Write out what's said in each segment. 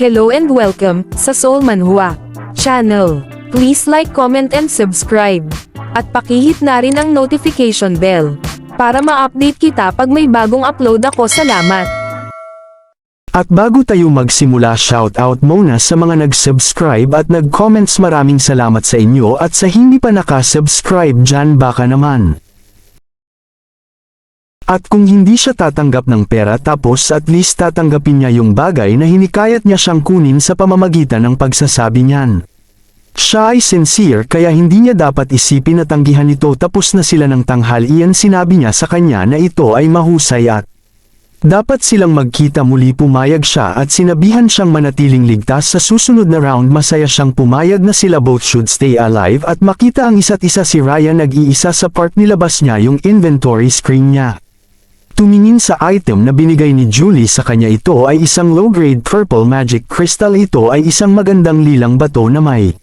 Hello and welcome sa Soul Manhua channel. Please like, comment and subscribe. At pakihit na rin ang notification bell para ma-update kita pag may bagong upload ako. Salamat! At bago tayo magsimula, shoutout muna sa mga nag-subscribe at nag-comments. Maraming salamat sa inyo, at sa hindi pa nakasubscribe dyan, baka naman. At kung hindi siya tatanggap ng pera, tapos at least tatanggapin niya yung bagay na hinikayat niya siyang kunin sa pamamagitan ng pagsasabi niyan. Siya ay sincere, kaya hindi niya dapat isipin na tanggihan ito. Tapos na sila ng tanghalian, sinabi niya sa kanya na ito ay mahusay at dapat silang magkita muli. Pumayag siya at sinabihan siyang manatiling ligtas sa susunod na round. Masaya siyang pumayag na sila both should stay alive at makita ang isa't isa. Si Ryan nag-iisa sa part, nilabas niya yung inventory screen niya. Tumingin sa item na binigay ni Julie sa kanya. Ito ay isang low-grade purple magic crystal. Ito ay isang magandang lilang bato na may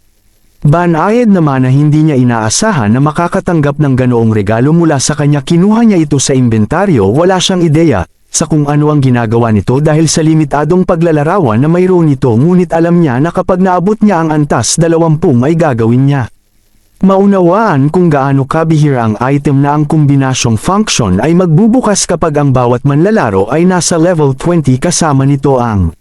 banayad naman na hindi niya inaasahan na makakatanggap ng ganoong regalo mula sa kanya. Kinuha niya ito sa inventaryo. Wala siyang ideya sa kung ano ang ginagawa nito dahil sa limitadong paglalarawan na mayroon nito, ngunit alam niya na kapag naabot niya ang antas 20 ay gagawin niya. Maunawaan kung gaano kabihira ang item na ang kombinasyong function ay magbubukas kapag ang bawat manlalaro ay nasa level 20. Kasama nito ang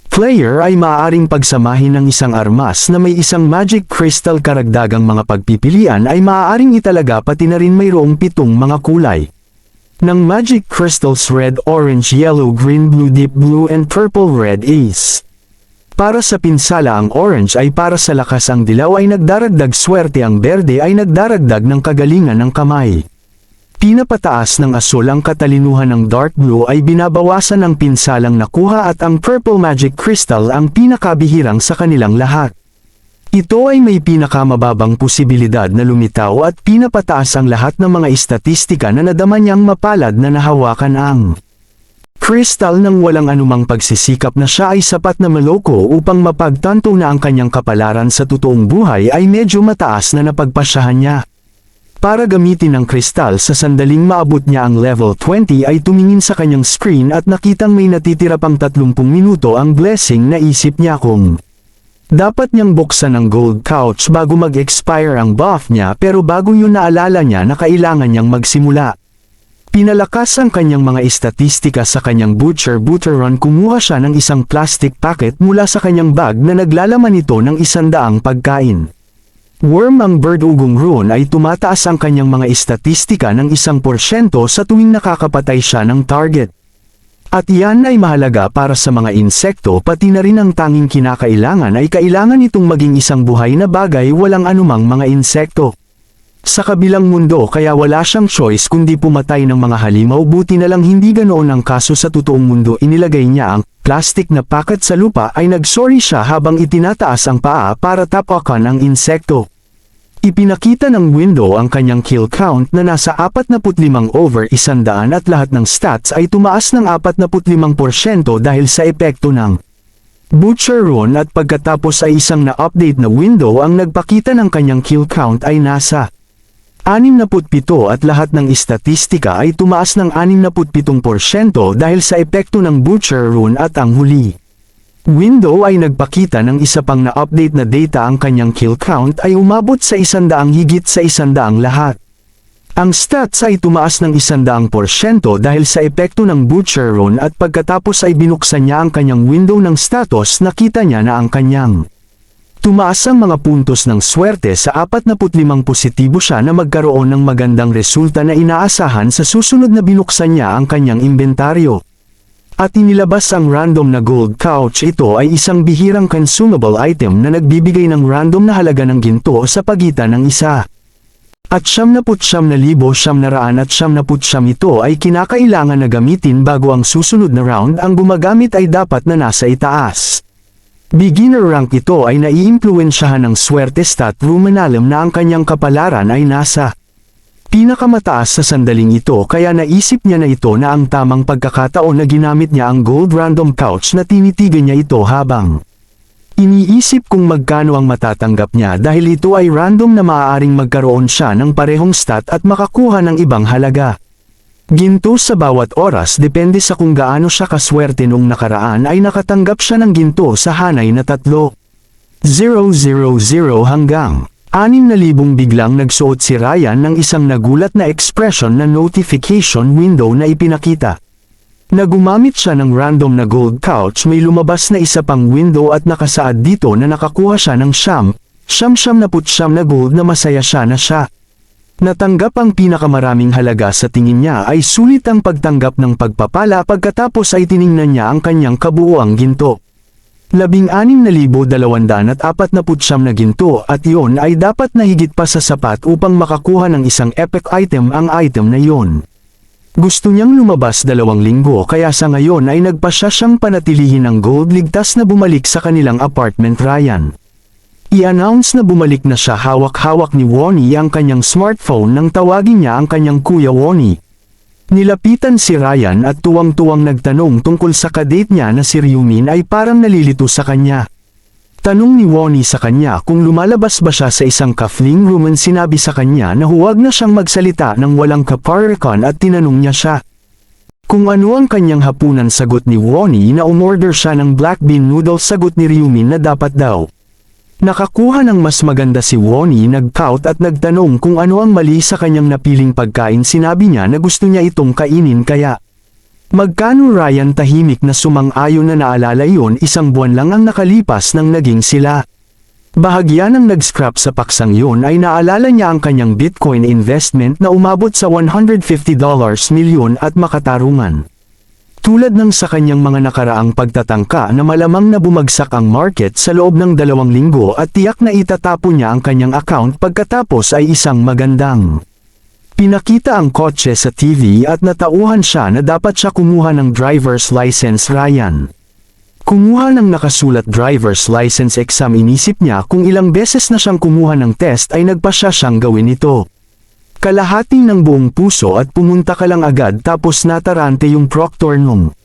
player ay maaaring pagsamahin ng isang armas na may isang magic crystal. Karagdagang mga pagpipilian ay maaaring italaga, pati na rin mayroong 7 mga kulay ng magic crystals: red, orange, yellow, green, blue, deep blue and purple. Red is para sa pinsala, ang orange ay para sa lakas, ang dilaw ay nagdaragdag swerte, ang berde ay nagdaragdag ng kagalingan ng kamay. Pinapataas ng asul ang katalinuhan, ng dark blue ay binabawasan ng pinsalang nakuha, at ang purple magic crystal ang pinakabihirang sa kanilang lahat. Ito ay may pinakamababang posibilidad na lumitaw at pinapataas ang lahat ng mga istatistika na nadama niyang mapalad na nahawakan ang crystal nang walang anumang pagsisikap na siya ay sapat na maloko upang mapagtanto na ang kanyang kapalaran sa totoong buhay ay medyo mataas na napagpasyahan niya. Para gamitin ang kristal sa sandaling maabot niya ang level 20 ay tumingin sa kanyang screen at nakitang may natitira pang 30 minuto ang blessing. Naisip niya kung dapat niyang buksan ang gold couch bago mag-expire ang buff niya, pero bago yun naalala niya na kailangan niyang magsimula. Pinalakas ang kanyang mga istatistika sa kanyang butcher run. Kumuha siya ng isang plastic packet mula sa kanyang bag na naglalaman ito ng 100 pagkain. Worm ang bird ugong rune ay tumataas ang kanyang mga istatistika ng 1% sa tuwing nakakapatay siya ng target. At iyan ay mahalaga para sa mga insekto, pati na rin ang tanging kinakailangan ay kailangan itong maging isang buhay na bagay, walang anumang mga insekto sa kabilang mundo, kaya wala siyang choice kundi pumatay ng mga halimaw. Buti na lang hindi ganoon ang kaso sa totoong mundo. Inilagay niya ang plastic na packet sa lupa ay nagsorry siya habang itinataas ang paa para tapakan ang insekto. Ipinakita ng window ang kanyang kill count na nasa 45/100 at lahat ng stats ay tumaas ng 45% dahil sa epekto ng butcher rune. At pagkatapos ay isang na-update na window ang nagpakita ng kanyang kill count ay nasa 67 at lahat ng istatistika ay tumaas ng 67% dahil sa epekto ng butcher rune. At ang huli window ay nagpakita ng isa pang na-update na data. Ang kanyang kill count ay umabot sa 100, higit sa 100 lahat. Ang stats ay tumaas ng 100% dahil sa epekto ng butcher rune. At pagkatapos ay binuksan niya ang kanyang window ng status, nakita niya na ang kanyang tumaas ang mga puntos ng swerte sa 45. Positibo siya na magkaroon ng magandang resulta na inaasahan sa susunod na binuksan niya ang kanyang inventaryo. At inilabas ang random na gold couch. Ito ay isang bihirang consumable item na nagbibigay ng random na halaga ng ginto sa pagitan ng 1 at 99,999. Ito ay kinakailangan na gamitin bago ang susunod na round. Ang gumagamit ay dapat na nasa itaas beginner rank. Ito ay naiimpluwensyahan ng swerte stat. Rumanalam na ang kanyang kapalaran ay nasa pinakamataas sa sandaling ito, kaya naisip niya na ito na ang tamang pagkakataon na ginamit niya ang gold random couch na tinitigan niya ito habang iniisip kung magkano ang matatanggap niya dahil ito ay random na maaaring magkaroon siya ng parehong stat at makakuha ng ibang halaga. Ginto sa bawat oras depende sa kung gaano siya kaswerte noong nakaraan ay nakatanggap siya ng ginto sa hanay na 3,000 hanggang 6,000 biglang nagsuot si Ryan ng isang nagulat na expression na notification window na ipinakita. Nagumamit siya ng random na gold couch, may lumabas na isa pang window at nakasaad dito na nakakuha siya ng siyam na gold na masaya siya na siya. Natanggap ang pinakamaraming halaga sa tingin niya ay sulit ang pagtanggap ng pagpapala pagkatapos ay tiningnan niya ang kanyang kabuuang ginto. 16,249 na ginto at iyon ay dapat na higit pa sa sapat upang makakuha ng isang epic item ang item na iyon. Gusto niyang lumabas 2 linggo kaya sa ngayon ay nagpasya siyang panatilihin ng gold ligtas na bumalik sa kanilang apartment. Ryan i-announce na bumalik na siya. Hawak-hawak ni Wonnie ang kanyang smartphone nang tawagin niya ang kanyang kuya Wonnie. Nilapitan si Ryan at tuwang-tuwang nagtanong tungkol sa kadate niya na si Ryumin ay parang nalilito sa kanya. Tanong ni Wonnie sa kanya kung lumalabas ba siya sa isang cuffling room. Sinabi sa kanya na huwag na siyang magsalita ng walang kaparekan at tinanong niya siya kung ano ang kanyang hapunan. Sagot ni Wonnie na umorder siya ng black bean noodles. Sagot ni Ryumin na dapat daw nakakuha ng mas maganda si Wonnie. Nag-pout at nagtanong kung ano ang mali sa kanyang napiling pagkain. Sinabi niya na gusto niya itong kainin kaya magkano. Ryan tahimik na sumang-ayon na naalala yon, 1 buwan lang ang nakalipas nang naging sila. Bahagya ng nag-scrap sa paksang yon ay naalala niya ang kanyang Bitcoin investment na umabot sa $150 milyon at makatarungan. Tulad ng sa kanyang mga nakaraang pagtatangka na malamang na bumagsak ang market sa loob ng 2 linggo at tiyak na itatapon niya ang kanyang account pagkatapos ay isang magandang pinakita ang kotse sa TV at natauhan siya na dapat siya kumuha ng driver's license. Ryan kumuha ng nakasulat driver's license exam. Inisip niya kung ilang beses na siyang kumuha ng test ay nagpasya siyang gawin ito. Kalahati ng buong puso at pumunta ka lang agad tapos natarante yung proctor nung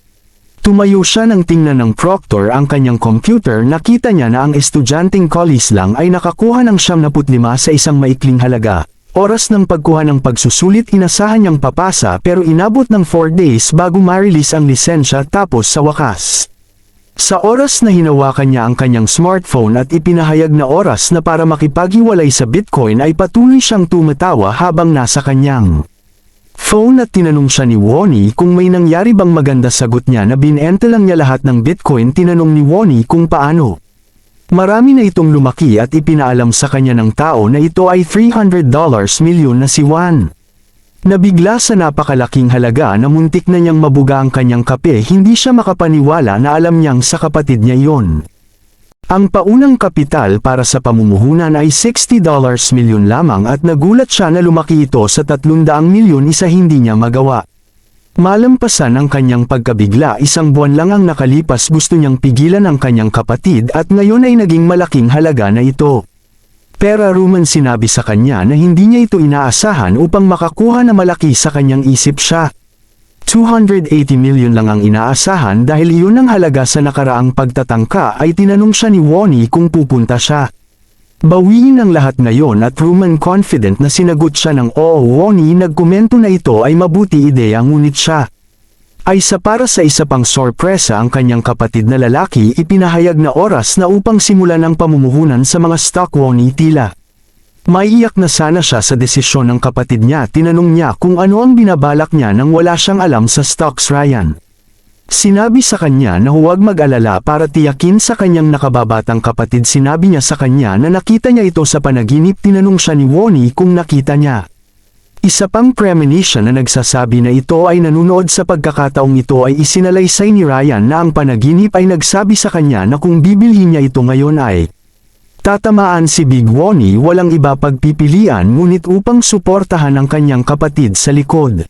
tumayo siya nang tingnan ng proctor ang kanyang computer. Nakita niya na ang estudyanteng college lang ay nakakuha ng 75 sa isang maikling halaga. Oras ng pagkuha ng pagsusulit inasahan niyang papasa pero inabot ng 4 days bago ma-release ang lisensya. Tapos sa wakas, sa oras na hinawakan niya ang kanyang smartphone at ipinahayag na oras na para makipaghiwalay sa Bitcoin ay patuloy siyang tumatawa habang nasa kanyang phone at tinanong siya ni Wonnie kung may nangyari bang maganda. Sagot niya na binenta lang niya lahat ng Bitcoin. Tinanong ni Wonnie kung paano marami na itong lumaki at ipinaalam sa kanya ng tao na ito ay $300 milyon na si Juan. Nabigla sa napakalaking halaga na muntik na niyang mabuga ang kanyang kape. Hindi siya makapaniwala na alam niyang sa kapatid niya iyon. Ang paunang kapital para sa pamumuhunan ay $60 milyon lamang at nagulat siya na lumaki ito sa $300 milyon. Hindi niya magawa malampasan ang kanyang pagkabigla. 1 buwan lang ang nakalipas. Gusto niyang pigilan ang kanyang kapatid at ngayon ay naging malaking halaga na ito. Pero Ruman sinabi sa kanya na hindi niya ito inaasahan upang makakuha na malaki sa kanyang isip siya. $280 milyon lang ang inaasahan dahil iyon ang halaga sa nakaraang pagtatangka. Ay tinanong siya ni Wonnie kung pupunta siya bawiin ang lahat ngayon at Ruman confident na sinagot siya ng oo. Wonnie nagkomento na ito ay mabuti ideya ngunit siya ay para sa isa pang sorpresa. Ang kanyang kapatid na lalaki ipinahayag na oras na upang simulan ang pamumuhunan sa mga stock. Wonnie tila maiiyak na sana siya sa desisyon ng kapatid niya. Tinanong niya kung ano ang binabalak niya nang wala siyang alam sa stocks. Ryan sinabi sa kanya na huwag mag-alala para tiyakin sa kanyang nakababatang kapatid. Sinabi niya sa kanya na nakita niya ito sa panaginip. Tinanong siya ni Wonnie kung nakita niya isa pang premonition na nagsasabi na ito ay nanunood. Sa pagkakataong ito ay isinalaysay ni Ryan na ang panaginip ay nagsabi sa kanya na kung bibilhin niya ito ngayon ay tatamaan si Big Wonnie. Walang iba pagpipilian ngunit upang suportahan ang kanyang kapatid sa likod.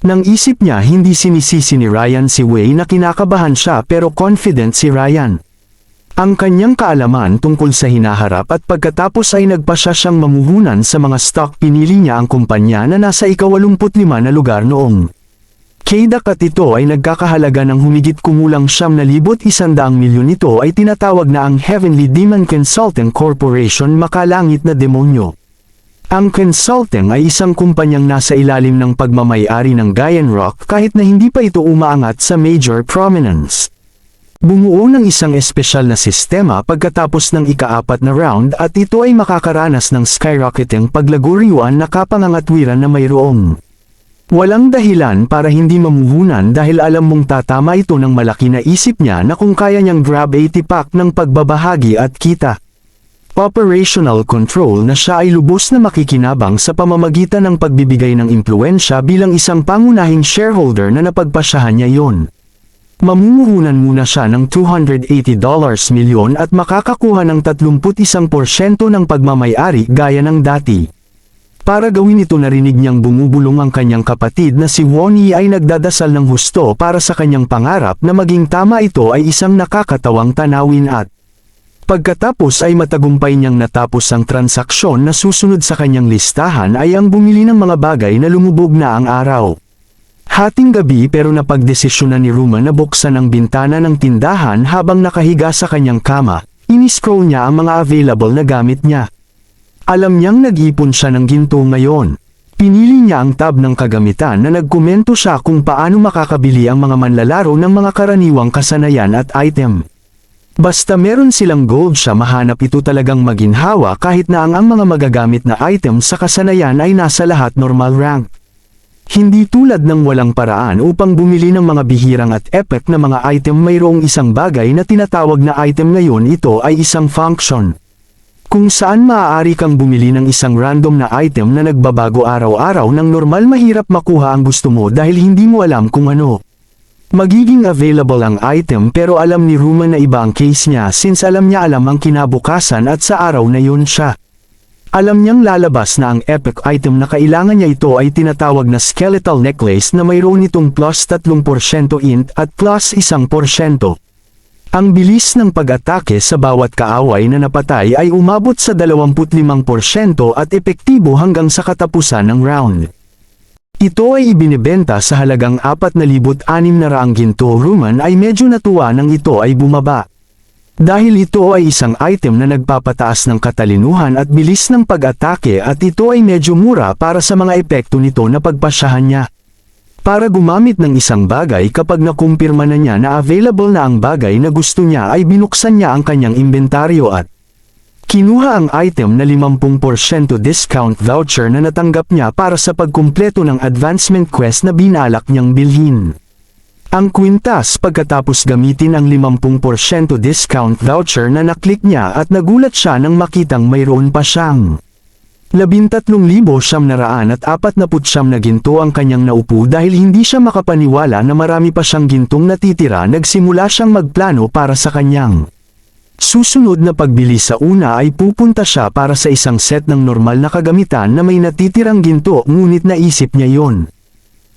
Nang isip niya hindi sinisisi ni Ryan si Wei na kinakabahan siya pero confident si Ryan. Ang kanyang kaalaman tungkol sa hinaharap at pagkatapos ay nagpasya siyang mamuhunan sa mga stock. Pinili niya ang kumpanya na nasa ika-85 na lugar noong Kaidak at ito ay nagkakahalaga ng humigit kumulang 9,100 milyon. Ito ay tinatawag na ang Heavenly Demon Consulting Corporation, makalangit na demonyo. Ang Consulting ay isang kumpanyang nasa ilalim ng pagmamay-ari ng Gaian Rock kahit na hindi pa ito umaangat sa major prominence. Bumuo ng isang espesyal na sistema pagkatapos ng ika-4 na round at ito ay makakaranas ng skyrocketing paglagurian na kapangangatwiran na mayroong. Walang dahilan para hindi mamuhunan dahil alam mong tatama ito ng malaki na isip niya na kung kaya niyang grab 80 pack ng pagbabahagi at kita. Operational control na siya ay lubos na makikinabang sa pamamagitan ng pagbibigay ng impluensya bilang isang pangunahing shareholder na napagpasyahan niya yon. Mamumuhunan muna siya ng $280 milyon at makakakuha ng 31% ng pagmamay-ari gaya ng dati. Para gawin ito narinig niyang bumubulong ang kanyang kapatid na si Won-hee ay nagdadasal ng husto para sa kanyang pangarap na maging tama ito ay isang nakakatawang tanawin at pagkatapos ay matagumpay niyang natapos ang transaksyon na susunod sa kanyang listahan ay ang bumili ng mga bagay na lumubog na ang araw. Hating gabi pero napagdesisyonan ni Roman na buksan ang bintana ng tindahan habang nakahiga sa kanyang kama, ini-scroll niya ang mga available na gamit niya. Alam niyang nag-ipon siya ng ginto ngayon. Pinili niya ang tab ng kagamitan na nagkomento siya kung paano makakabili ang mga manlalaro ng mga karaniwang kasanayan at item. Basta meron silang gold siya mahanap ito talagang maginhawa kahit na ang mga magagamit na item sa kasanayan ay nasa lahat normal rank. Hindi tulad ng walang paraan upang bumili ng mga bihirang at epic na mga item mayroong isang bagay na tinatawag na item ngayon ito ay isang function. Kung saan maaari kang bumili ng isang random na item na nagbabago araw-araw ng normal mahirap makuha ang gusto mo dahil hindi mo alam kung ano. Magiging available ang item pero alam ni Roman na iba ang case niya since alam niya alam ang kinabukasan at sa araw na yun siya. Alam niyang lalabas na ang epic item na kailangan niya ito ay tinatawag na skeletal necklace na mayroon itong plus 3% int at plus 1%. Ang bilis ng pag-atake sa bawat kaaway na napatay ay umabot sa 25% at epektibo hanggang sa katapusan ng round. Ito ay ibinibenta sa halagang 4,600 ginto. Roman ay medyo natuwa nang ito ay bumaba. Dahil ito ay isang item na nagpapataas ng katalinuhan at bilis ng pag-atake at ito ay medyo mura para sa mga epekto nito na pagpasyahan niya. Para gumamit ng isang bagay kapag nakumpirma na niya na available na ang bagay na gusto niya ay binuksan niya ang kanyang inventaryo at kinuha ang item na 50% discount voucher na natanggap niya para sa pagkumpleto ng advancement quest na binalak niyang bilhin. Ang kwintas pagkatapos gamitin ang 50% discount voucher na naklik niya at nagulat siya nang makitang mayroon pa siyang 13,949 na ginto ang kanyang naupo dahil hindi siya makapaniwala na marami pa siyang gintong natitira. Nagsimula siyang magplano para sa kanyang susunod na pagbili. Sa una ay pupunta siya para sa isang set ng normal na kagamitan na may natitirang ginto ngunit naisip niya yon.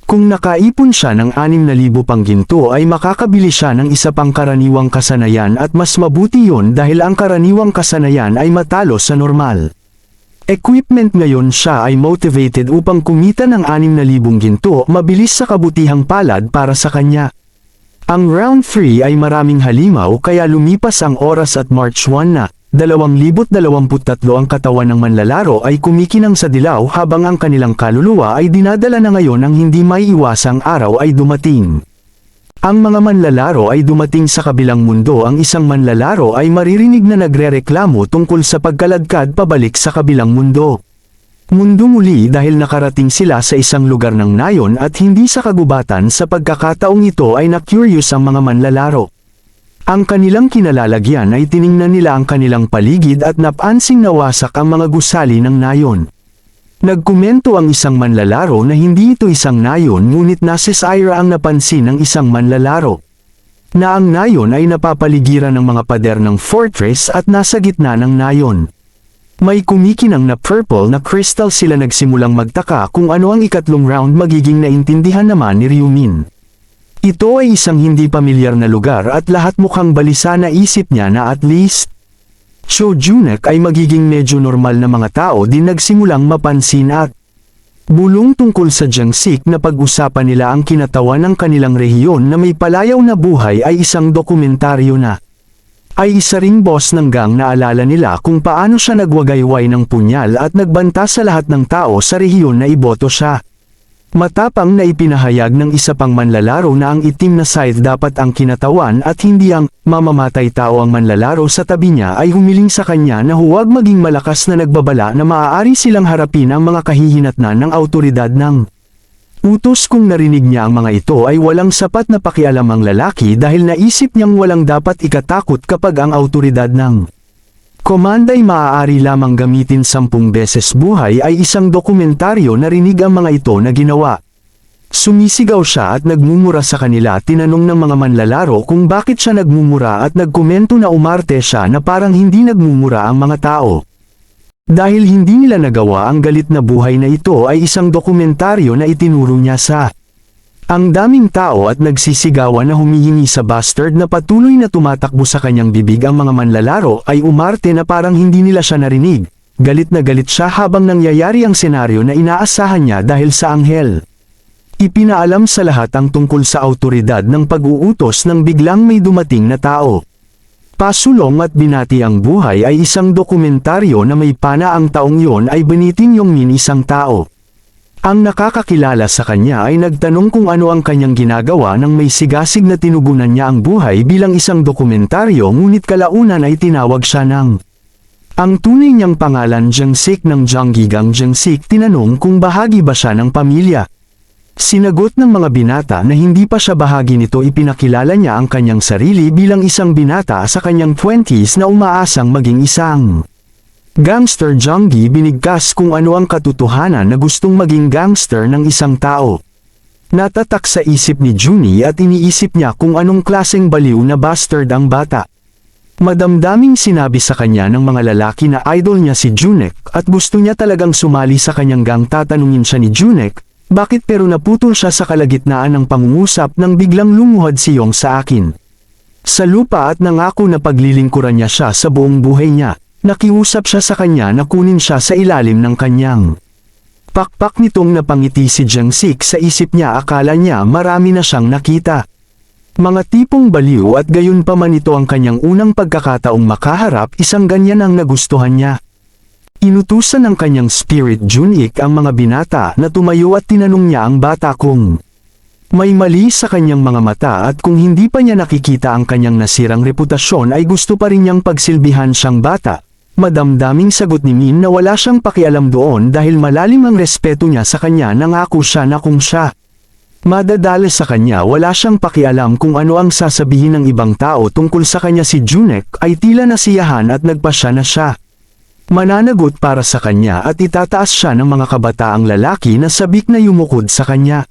Kung nakaipon siya ng 6,000 pang ginto ay makakabili siya ng isa pang karaniwang kasanayan at mas mabuti yon dahil ang karaniwang kasanayan ay matalo sa normal equipment. Ngayon siya ay motivated upang kumita ng 6,000 ginto mabilis sa kabutihang palad para sa kanya. Ang round 3 ay maraming halimaw kaya lumipas ang oras at March 1 na, 2023 ang katawan ng manlalaro ay kumikinang sa dilaw habang ang kanilang kaluluwa ay dinadala na ngayon ang hindi maiiwasang araw ay dumating. Ang mga manlalaro ay dumating sa kabilang mundo. Ang isang manlalaro ay maririnig na nagrereklamo tungkol sa pagkaladkad pabalik sa kabilang mundo. Mundo muli dahil nakarating sila sa isang lugar ng nayon at hindi sa kagubatan. Sa pagkakataong ito ay na-curious ang mga manlalaro. Ang kanilang kinalalagyan ay tiningnan nila ang kanilang paligid at napansing nawasak ang mga gusali ng nayon. Nagkomento ang isang manlalaro na hindi ito isang nayon ngunit nasisira ang napansin ng isang manlalaro. Na ang nayon ay napapaligiran ng mga pader ng fortress at nasa gitna ng nayon. May kumikinang na purple na crystal. Sila nagsimulang magtaka kung ano ang ikatlong round magiging. Naintindihan naman ni Ryumin. Ito ay isang hindi pamilyar na lugar at lahat mukhang balisa. Na isip niya na at least Chojunek ay magiging medyo normal na mga tao din. Nagsimulang mapansin at bulong tungkol sa Jiangxik na pag-usapan nila ang kinatawan ng kanilang rehiyon na may palayaw na buhay ay isang dokumentaryo na ay isa ring boss ng gang. Naalala nila kung paano siya nagwagayway ng punyal at nagbanta sa lahat ng tao sa rehiyon na iboto siya. Matapang na ipinahayag ng isa pang manlalaro na ang itim na scythe dapat ang kinatawan at hindi ang mamamatay tao. Ang manlalaro sa tabi niya ay humiling sa kanya na huwag maging malakas na nagbabala na maaari silang harapin ang mga kahihinatnan ng awtoridad ng utos. Kung narinig niya ang mga ito ay walang sapat na pakialam ang lalaki dahil naisip niyang walang dapat ikatakot kapag ang awtoridad ng komanda ay maaari lamang gamitin 10 beses. Buhay ay isang dokumentaryo. Narinig ang mga ito na ginawa. Sumisigaw siya at nagmumura sa kanila. Tinanong ng mga manlalaro kung bakit siya nagmumura at nagkomento na umarte siya na parang hindi nagmumura ang mga tao. Dahil hindi nila nagawa ang galit na buhay na ito ay isang dokumentaryo na itinuro niya sa ang daming tao at nagsisigawan na humihingi sa bastard na patuloy na tumatakbo sa kanyang bibig. Ang mga manlalaro ay umarte na parang hindi nila siya narinig. Galit na galit siya habang nangyayari ang senaryo na inaasahan niya dahil sa anghel. Ipinaalam sa lahat ang tungkol sa awtoridad ng pag-uutos nang biglang may dumating na tao. Pasulong at binati ang buhay ay isang dokumentaryo na may pana. Ang taong yon ay Benitin Yongmin, isang tao. Ang nakakakilala sa kanya ay nagtanong kung ano ang kanyang ginagawa nang may sigasig na tinugunan niya ang buhay bilang isang dokumentaryo, ngunit kalaunan ay tinawag siya ng ang tunay niyang pangalan, Jingsik ng Jianggigang. Jingsik tinanong kung bahagi ba siya ng pamilya. Sinagot ng mga binata na hindi pa siya bahagi nito. Ipinakilala niya ang kanyang sarili bilang isang binata sa kanyang 20s na umaasang maging isang gangster. Jianggi binigkas kung ano ang katotohanan na gustong maging gangster ng isang tao. Natatak sa isip ni Junie at iniisip niya kung anong klaseng baliw na bastard ang bata. Madamdaming sinabi sa kanya ng mga lalaki na idol niya si Junek at gusto niya talagang sumali sa kanyang gang. Tatanungin siya ni Junek, bakit, pero naputol siya sa kalagitnaan ng pangungusap nang biglang lumuhad si Yong sa akin sa lupa at nangako na paglilingkuran niya siya sa buong buhay niya. Nakiusap siya sa kanya na kunin siya sa ilalim ng kanyang pakpak. Nitong napangiti si Jingsik sa isip niya, akala niya marami na siyang nakita. Mga tipong baliw at gayon pa man ito ang kanyang unang pagkakataong makaharap. Isang ganyan ang nagustuhan niya. Inutusan ng kanyang spirit Junik ang mga binata na tumayo at tinanong niya ang bata kung may mali sa kanyang mga mata at kung hindi pa niya nakikita ang kanyang nasirang reputasyon ay gusto pa rin niyang pagsilbihan siyang bata. Madamdaming sagot ni Min na wala siyang pakialam doon dahil malalim ang respeto niya sa kanya. Nangako siya na kung siya madadala sa kanya, wala siyang pakialam kung ano ang sasabihin ng ibang tao tungkol sa kanya. Si Junek ay tila nasiyahan at nagpasya na siya mananagot para sa kanya at itataas siya ng mga kabataang lalaki na sabik na yumukod sa kanya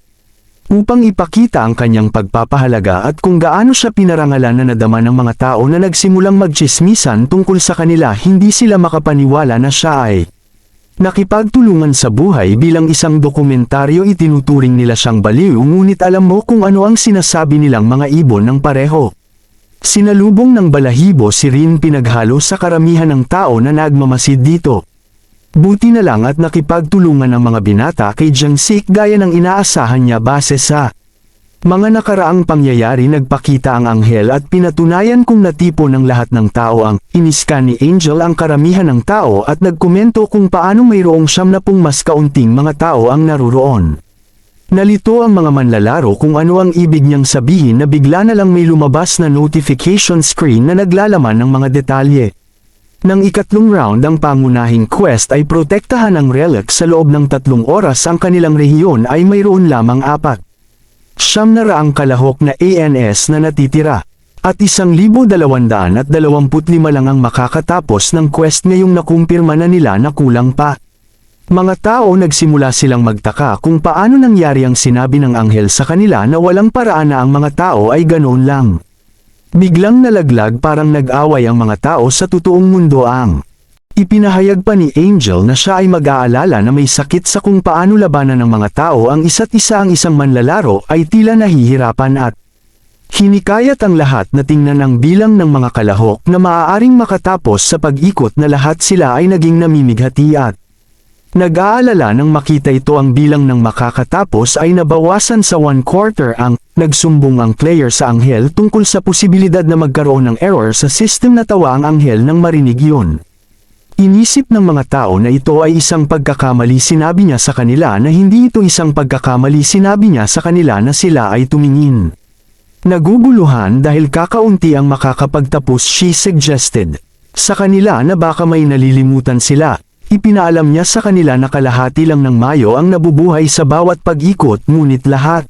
upang ipakita ang kanyang pagpapahalaga at kung gaano siya pinarangalan. Na nadama ng mga tao na nagsimulang magtsismisan tungkol sa kanila. Hindi sila makapaniwala na siya ay nakipagtulungan sa buhay. Bilang isang dokumentaryo itinuturing nila siyang baliw, ngunit alam mo kung ano ang sinasabi nilang mga ibon ng pareho. Sinalubong ng balahibo si Rin, pinaghalo sa karamihan ng tao na nagmamasid dito. Buti na lang at nakipagtulungan ng mga binata kay Jingsik gaya ng inaasahan niya. Base sa mga nakaraang pangyayari, nagpakita ang anghel at pinatunayan kung natipon ng lahat ng tao ang iniskan ni Angel ang karamihan ng tao at nagkomento kung paano mayroong 70 mas kaunting mga tao ang naruroon. Nalito ang mga manlalaro kung ano ang ibig niyang sabihin na bigla na lang may lumabas na notification screen na naglalaman ng mga detalye. Nang ikatlong round ang pangunahing quest ay protektahan ang relic sa loob ng 3 oras. Ang kanilang rehiyon ay mayroon lamang 400 kalahok na ANS na natitira. At 1,225 lang ang makakatapos ng quest. Ngayong nakumpirma na nila na kulang pa. Mga tao nagsimula silang magtaka kung paano nangyari ang sinabi ng anghel sa kanila na walang paraan na ang mga tao ay ganoon lang. Biglang nalaglag, parang nag-away ang mga tao sa totoong mundo. Ang ipinahayag pa ni Angel na siya ay mag-aalala na may sakit sa kung paano labanan ng mga tao ang isa't isa. Ang isang manlalaro ay tila nahihirapan at hinikayat ang lahat na tingnan ang bilang ng mga kalahok na maaaring makatapos sa pag-ikot na lahat sila ay naging namimighati at Nag-aalala nang makita ito ang bilang ng makakatapos ay nabawasan sa 1/4 ang nagsumbong ang player sa anghel tungkol sa posibilidad na magkaroon ng error sa system. Natawa ang anghel nang marinig yun. Inisip ng mga tao na ito ay isang pagkakamali. Sinabi niya sa kanila na hindi ito isang pagkakamali. Sinabi niya sa kanila na sila ay tumingin. Naguguluhan dahil kakaunti ang makakapagtapos. She suggested sa kanila na baka may nalilimutan sila. Ipinaalam niya sa kanila na kalahati lang ng Mayo ang nabubuhay sa bawat pag-ikot, ngunit lahat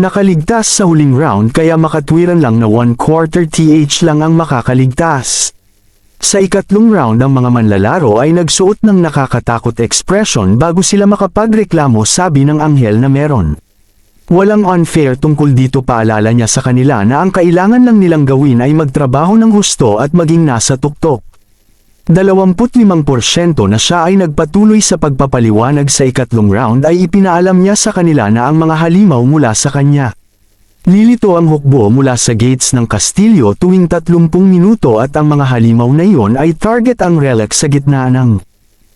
nakaligtas sa huling round, kaya makatwiran lang na 1/4 TH lang ang makakaligtas. Sa ikatlong round ang mga manlalaro ay nagsuot ng nakakatakot expression bago sila makapagreklamo. Sabi ng anghel na meron walang unfair tungkol dito. Paalala niya sa kanila na ang kailangan lang nilang gawin ay magtrabaho ng husto at maging nasa tuktok. 25% na siya ay nagpatuloy sa pagpapaliwanag. Sa ikatlong round ay ipinaalam niya sa kanila na ang mga halimaw mula sa kanya lilito ang hukbo mula sa gates ng kastilyo tuwing 30 minuto at ang mga halimaw na iyon ay target ang relic sa gitna ng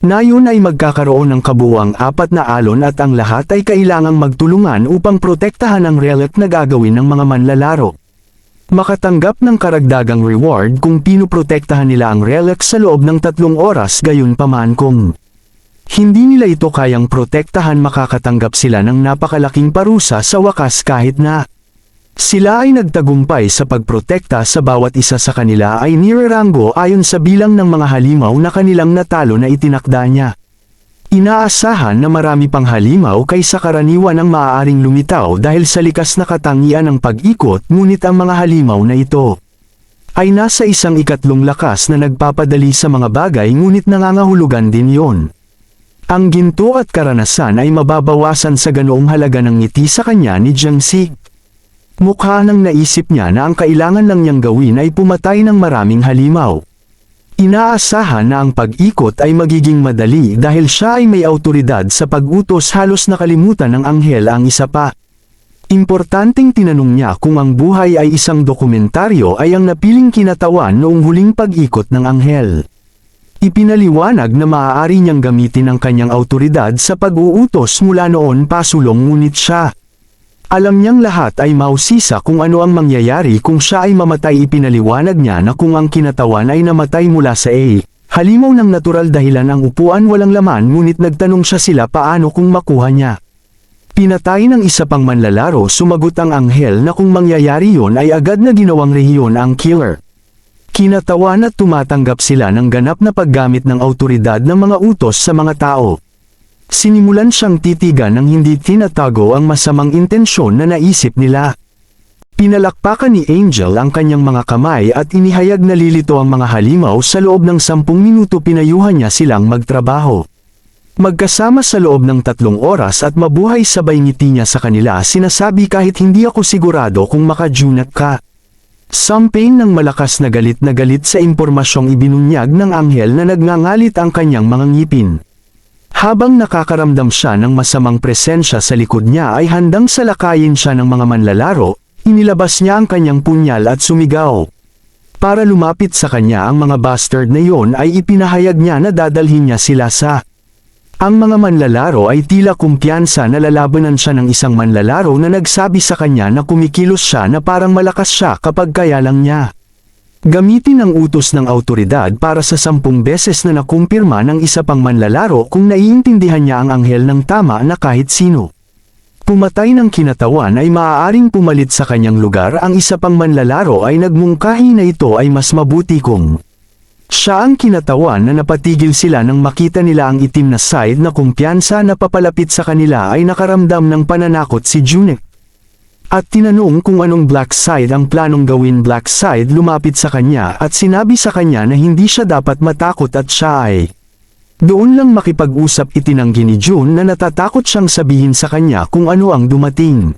nayon ay magkakaroon ng kabuuang 4 na alon at ang lahat ay kailangang magtulungan upang protektahan ang relic na gagawin ng mga manlalaro. Makatanggap ng karagdagang reward kung pinoprotektahan nila ang relic sa loob ng 3 oras. Gayunpaman kung hindi nila ito kayang protektahan, makakatanggap sila ng napakalaking parusa sa wakas. Kahit na sila ay nagtagumpay sa pagprotekta sa bawat isa sa kanila ay nireranggo ayon sa bilang ng mga halimaw na kanilang natalo na itinakda niya. Inaasahan na marami pang halimaw kaysa karaniwan ang maaaring lumitaw dahil sa likas na katangian ng pag-ikot, ngunit ang mga halimaw na ito ay nasa isang ikatlong lakas na nagpapadali sa mga bagay, ngunit nangangahulugan din yon. Ang ginto at karanasan ay mababawasan sa ganoong halaga ng ngiti sa kanya ni Jiangxi. Mukha nang naisip niya na ang kailangan lang niyang gawin ay pumatay ng maraming halimaw. Inaasahan na ang pag-ikot ay magiging madali dahil siya ay may awtoridad sa pag-utos. Halos nakalimutan ng anghel ang isa pa. Importanteng tinanong niya kung ang buhay ay isang dokumentaryo ay ang napiling kinatawan noong huling pag-ikot ng anghel. Ipinaliwanag na maaari niyang gamitin ang kanyang awtoridad sa pag-uutos mula noon pa sulong, ngunit siya alam niyang lahat ay mausisa kung ano ang mangyayari kung siya ay mamatay. Ipinaliwanag niya na kung ang kinatawan ay namatay mula sa halimaw ng natural dahilan ang upuan walang laman, ngunit nagtanong siya sila paano kung makuha niya. Pinatay ng isa pang manlalaro. Sumagot ang anghel na kung mangyayari yon ay agad na ginawang rehiyon ang killer. Kinatawan at tumatanggap sila ng ganap na paggamit ng awtoridad ng mga utos sa mga tao. Sinimulan siyang titigan ng hindi tinatago ang masamang intensyon na naisip nila. Pinalakpakan ni Angel ang kanyang mga kamay at inihayag na lilito ang mga halimaw. Sa loob ng 10 minuto pinayuhan niya silang magtrabaho. Magkasama sa loob ng 3 oras at mabuhay. Sabay ngiti niya sa kanila. Sinasabi, kahit hindi ako sigurado kung makajunat ka. Sampain ng malakas na galit sa impormasyong ibinunyag ng anghel na nagngangalit ang kanyang mga ngipin. Habang nakakaramdam siya ng masamang presensya sa likod niya ay handang salakayin siya ng mga manlalaro, inilabas niya ang kanyang punyal at sumigaw. Para lumapit sa kanya ang mga bastard na yon ay ipinahayag niya na dadalhin niya sila sa ang mga manlalaro ay tila kumpiyansa na lalabanan siya ng isang manlalaro na nagsabi sa kanya na kumikilos siya na parang malakas siya kapag kaya lang niya gamitin ang utos ng awtoridad. Para sa 10 beses na nakumpirma ng isa pang manlalaro kung naiintindihan niya ang anghel ng tama na kahit sino pumatay ng kinatawan ay maaaring pumalit sa kanyang lugar. Ang isa pang manlalaro ay nagmungkahi na ito ay mas mabuti kung siya ang kinatawan na napatigil sila nang makita nila ang itim na side na kumpiyansa na papalapit sa kanila ay nakaramdam ng pananakot si Junek. At tinanong kung anong black side ang planong gawin. Black side lumapit sa kanya at sinabi sa kanya na hindi siya dapat matakot at siya ay doon lang makipag-usap. Itinanggi ni June na natatakot siyang sabihin sa kanya kung ano ang dumating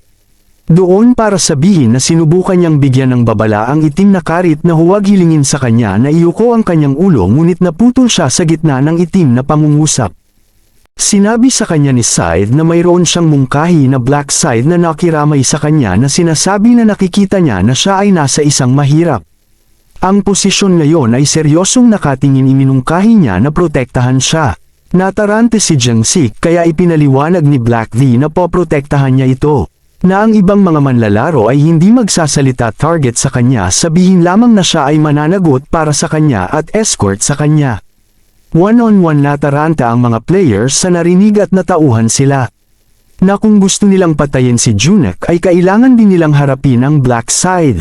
doon para sabihin na sinubukan niyang bigyan ng babala ang itim na karit na huwag hilingin sa kanya na iyuko ang kanyang ulo, ngunit naputol siya sa gitna ng itim na pangungusap. Sinabi sa kanya ni Side na mayroon siyang mungkahi na black side na nakiramay sa kanya na sinasabi na nakikita niya na siya ay nasa isang mahirap ang posisyon ngayon ay seryosong nakatingin. Iminungkahi niya na protektahan siya. Natarante si Jiang-sik kaya ipinaliwanag ni Black V na poprotektahan niya ito. Na ang ibang mga manlalaro ay hindi magsasalita target sa kanya, sabihin lamang na siya ay mananagot para sa kanya at escort sa kanya. One-on-one nataranta ang mga players sa narinig at natauhan sila. Na kung gusto nilang patayin si Junek ay kailangan din nilang harapin ang black side.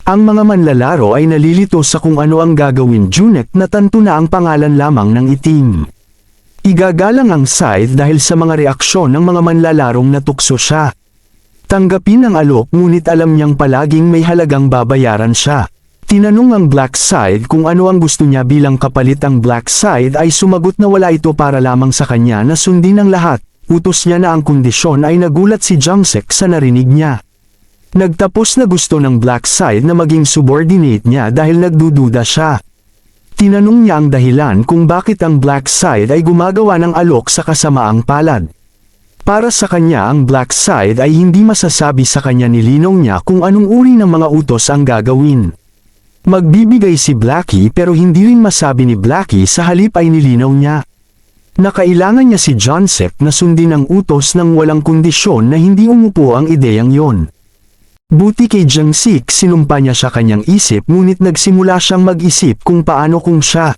Ang mga manlalaro ay nalilito sa kung ano ang gagawin Junek na tanto na ang pangalan lamang ng itim. Igagalang ang side dahil sa mga reaksyon ng mga manlalarong natukso siya. Tanggapin ang alok ngunit alam niyang palaging may halagang babayaran siya. Tinanong ang black side kung ano ang gusto niya bilang kapalit, ang black side ay sumagot na wala ito para lamang sa kanya na sundin ang lahat. Utos niya na ang kondisyon ay nagulat si Jiang-sik sa narinig niya. Nagtapos na gusto ng black side na maging subordinate niya dahil nagdududa siya. Tinanong niya ang dahilan kung bakit ang black side ay gumagawa ng alok sa kasamaang palad. Para sa kanya ang black side ay hindi masasabi sa kanya, nilinong niya kung anong uri ng mga utos ang gagawin. Magbibigay si Blackie pero hindi rin masabi ni Blackie, sa halip ay nilinaw niya. Na kailangan niya si Jiang-sik na sundin ang utos ng walang kondisyon na hindi umupo ang ideyang yon. Buti kay Jiang-sik sinumpa niya sa kanyang isip ngunit nagsimula siyang mag-isip kung paano kung siya.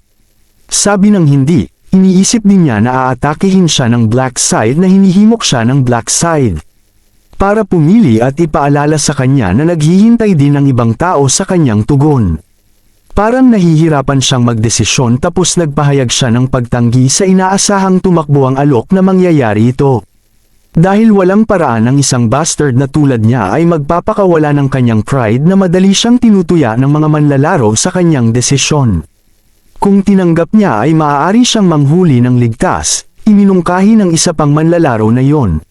Sabi ng hindi. Iniisip din niya na aatakihin siya ng black side na hinihimok siya ng black side. Para pumili at ipaalala sa kanya na naghihintay din ang ibang tao sa kanyang tugon. Parang nahihirapan siyang magdesisyon tapos nagpahayag siya ng pagtanggi sa inaasahang tumakbo ang alok na mangyayari ito. Dahil walang paraan ang isang bastard na tulad niya ay magpapakawala ng kanyang pride na madali siyang tinutuya ng mga manlalaro sa kanyang desisyon. Kung tinanggap niya ay maaari siyang manghuli ng ligtas, iminungkahi ng isa pang manlalaro na yon.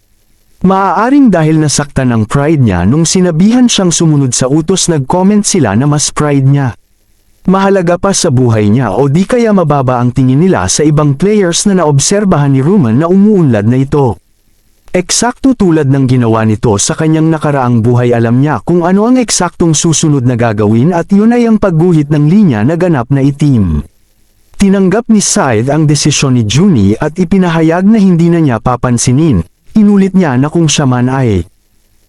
Maaaring dahil nasaktan ang pride niya nung sinabihan siyang sumunod sa utos, nag-comment sila na mas pride niya. Mahalaga pa sa buhay niya o di kaya mababa ang tingin nila sa ibang players na naobserbahan ni Roman na umuunlad na ito. Eksakto tulad ng ginawa nito sa kanyang nakaraang buhay, alam niya kung ano ang eksaktong susunod na gagawin at yun ay ang pagguhit ng linya na ganap na itim. Tinanggap ni Side ang desisyon ni Junie at ipinahayag na hindi na niya papansinin. Inulit niya na kung siya man ay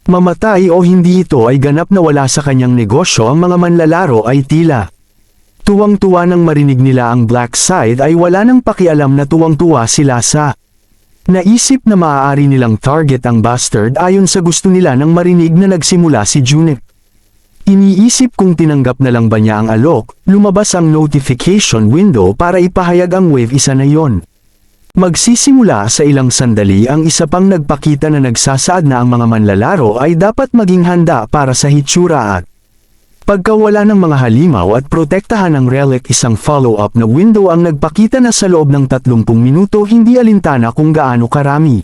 mamatay o hindi, ito ay ganap na wala sa kanyang negosyo. Ang mga manlalaro ay tila tuwang-tuwa nang marinig nila ang black side, ay wala nang pakialam na tuwang-tuwa sila sa naisip na maaari nilang target ang bastard ayon sa gusto nila nang marinig na nagsimula si Junie. Iniisip kung tinanggap na lang ba niya ang alok, lumabas ang notification window para ipahayag ang wave isa na yon. Magsisimula sa ilang sandali ang isa pang nagpakita na nagsasaad na ang mga manlalaro ay dapat maging handa para sa hitsura at pagkawala ng mga halimaw at protektahan ang relic. Isang follow-up na window ang nagpakita na sa loob ng 30 minuto hindi alintana kung gaano karami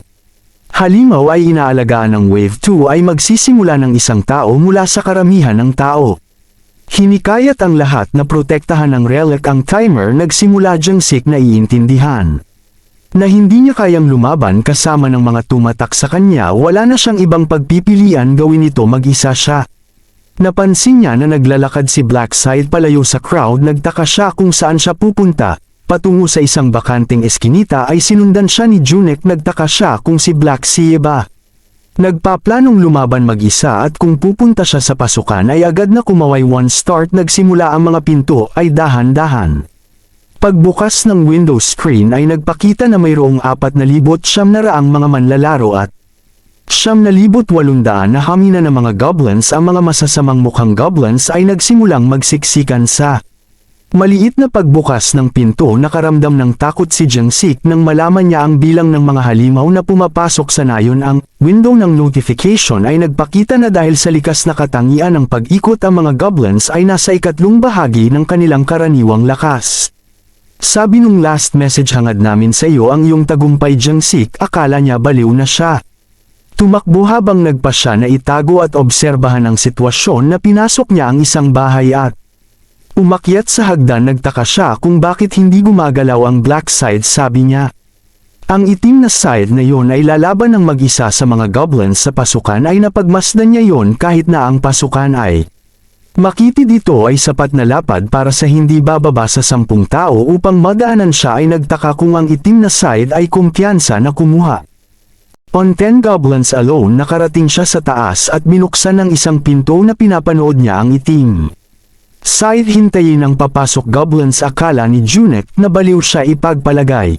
halimaw ay inaalagaan ng Wave 2 ay magsisimula ng isang tao mula sa karamihan ng tao. Hinikayat ang lahat na protektahan ng relic ang timer. Nagsimula Jiang-sik na iintindihan na hindi niya kayang lumaban kasama ng mga tumatak sa kanya. Wala na siyang ibang pagpipilian, gawin ito mag-isa siya. Napansin niya na naglalakad si Black Side palayo sa crowd. Nagtaka siya kung saan siya pupunta. Patungo sa isang bakanting eskinita ay sinundan siya ni Junie. Nagtaka siya kung si Black siya ba. Nagpaplanong lumaban mag-isa at kung pupunta siya sa pasukan ay agad na kumaway one start. Nagsimula ang mga pinto ay dahan-dahan. Pagbukas ng window screen ay nagpakita na mayroong 4,900 mga manlalaro at 9,800 na hamina ng mga goblins. Ang mga masasamang mukhang goblins ay nagsimulang magsiksikan sa maliit na pagbukas ng pinto. Nakaramdam ng takot si Jiang-sik nang malaman niya ang bilang ng mga halimaw na pumapasok sa nayon. Ang window ng notification ay nagpakita na dahil sa likas na katangian ng pag-ikot ang mga goblins ay nasa 2 bahagi ng kanilang karaniwang lakas. Sabi nung last message, hangad namin sa iyo ang iyong tagumpay. Jiang-sik akala niya baliw na siya. Tumakbo habang nagpa siya na itago at obserbahan ang sitwasyon na pinasok niya ang isang bahay at umakyat sa hagdan. Nagtaka siya kung bakit hindi gumagalaw ang black side. Sabi niya, ang itim na side na yon ay lalaban ng mag-isa sa mga goblins sa pasukan. Ay napagmasdan niya yon kahit na ang pasukan ay Makitid ito ay sapat na lapad para sa hindi bababa sa 10 tao upang madaanan siya ay nagtaka kung ang itim na Scythe ay kumpiyansa na kumuha. On 10 goblins alone nakarating siya sa taas at binuksan ng isang pinto na pinapanood niya ang itim. Scythe hintayin ang papasok goblins akala ni Junek na baliw siya ipagpalagay.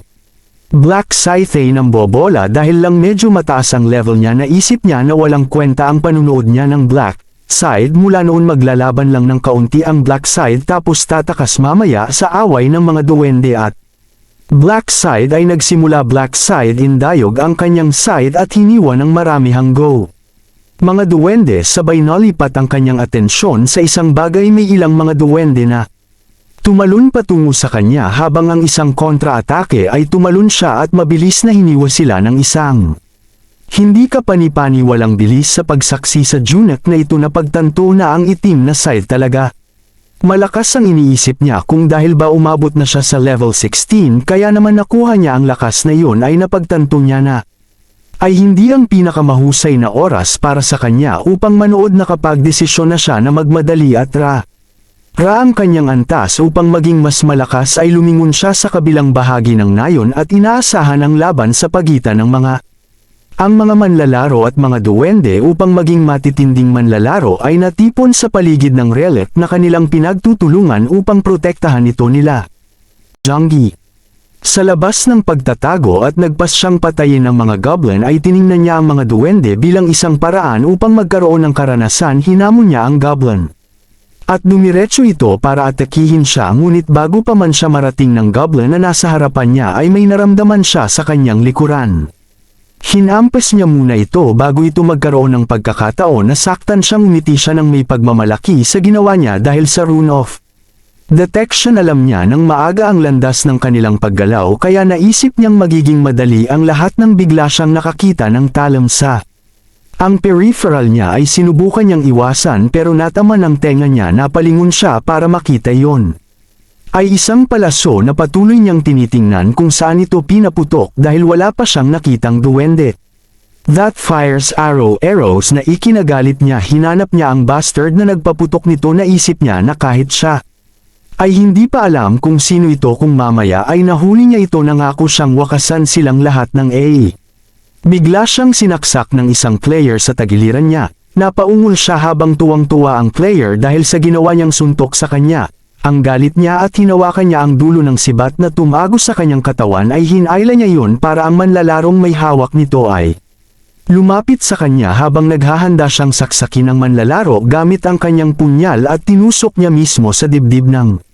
Black Scythe ng bobola dahil lang medyo mataas ang level niya naisip niya na walang kwenta ang panunood niya ng Black Scythe mula noon maglalaban lang ng kaunti ang Black Scythe tapos tatakas mamaya sa away ng mga duwende at Black Scythe ay nagsimula Black Scythe indayog ang kanyang scythe at hiniwa ng maramihang go. Mga duwende sabay nalipat ang kanyang atensyon sa isang bagay may ilang mga duwende na tumalon patungo sa kanya habang ang isang kontra-atake ay tumalon siya at mabilis na hiniwa sila ng isang. Hindi ka pani-pani walang bilis sa pagsaksi sa Junek na ito na pagtanto na ang itim na Scythe talaga. Malakas ang iniisip niya kung dahil ba umabot na siya sa level 16 kaya naman nakuha niya ang lakas na iyon ay napagtanto niya na ay hindi ang pinakamahusay na oras para sa kanya upang manood na kapag desisyon na siya na magmadali at ang kanyang antas upang maging mas malakas ay lumingon siya sa kabilang bahagi ng nayon at inaasahan ang laban sa pagitan ng mga manlalaro at mga duwende upang maging matitinding manlalaro ay natipon sa paligid ng relic na kanilang pinagtutulungan upang protektahan ito nila. Zhanggi. Sa labas ng pagtatago at nagpas siyang patayin ng mga goblin ay tiningnan niya ang mga duwende bilang isang paraan upang magkaroon ng karanasan hinamon niya ang goblin. At dumiretso ito para atakihin siya ngunit bago pa man siya marating ng goblin na nasa harapan niya ay may naramdaman siya sa kanyang likuran. Hinampas niya muna ito bago ito magkaroon ng pagkakataon na saktan siyang umiti siya ng may pagmamalaki sa ginawa niya dahil sa rune of detection. Alam niya nang maaga ang landas ng kanilang paggalaw kaya naisip niyang magiging madali ang lahat nang bigla siyang nakakita ng talam sa ang peripheral niya ay sinubukan niyang iwasan pero natama ng tenga niya na palingon siya para makita yon. Ay isang palaso na patuloy niyang tinitingnan kung saan ito pinaputok dahil wala pa siyang nakitang duwende. That fires arrows na ikinagalit niya hinanap niya ang bastard na nagpaputok nito naisip niya na kahit siya ay hindi pa alam kung sino ito kung mamaya ay nahuli niya ito nangako siyang wakasan silang lahat ng A. Bigla siyang sinaksak ng isang player sa tagiliran niya. Napaungol siya habang tuwang-tuwa ang player dahil sa ginawa niyang suntok sa kanya. Ang galit niya at hinawakan niya ang dulo ng sibat na tumagos sa kanyang katawan ay hinayla niya yun para ang manlalarong may hawak nito ay lumapit sa kanya habang naghahanda siyang saksakin ng manlalaro gamit ang kanyang punyal at tinusok niya mismo sa dibdib ng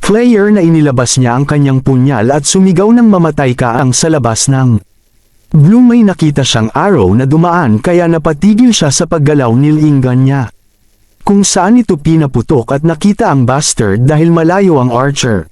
player na inilabas niya ang kanyang punyal at sumigaw ng mamatay ka ang sa labas ng blue. May nakita siyang arrow na dumaan kaya napatigil siya sa paggalaw nilinggan niya. Kung saan ito pinaputok at nakita ang bastard dahil malayo ang archer.